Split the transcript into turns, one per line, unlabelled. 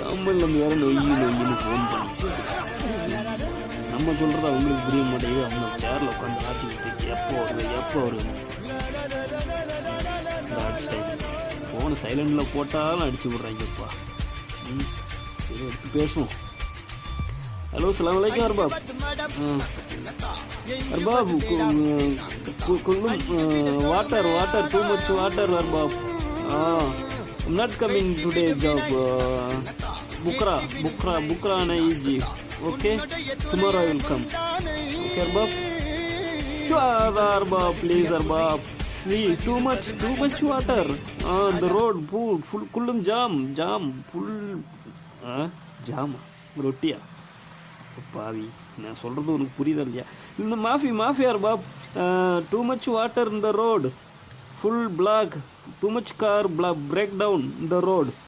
கம்மல் நம்ம வேற நொய்யின்னு ஃபோன் பண்ணிட்டு நம்ம சொல்கிறது அவங்களுக்கு புரிய மாட்டேங்குது. அவங்க சேரில் உட்காந்து ஆட்டிக்கிட்டு எப்போ வருவேன் ஃபோனை சைலண்டில் போட்டாலும் அடிச்சு விட்றாங்கப்பா. சரி எடுத்து பேசுவோம். ஹலோ அஸ்ஸலாமு அலைக்கும் Arbab. Arbab water too much water Arbab. I'm not coming today job. Bukra na easy. Okay, tomorrow I will come. Okay Arbab. Sure Arbab, please Arbab. See, too much water on the road. Full kullum jam full jam ரொட்டியா பாவி. நான் சொல்கிறது உனக்கு புரியுதா இல்லையா? இந்த மாஃபி அர்பாப். Too much water in the road, full block, too much car break down in the road.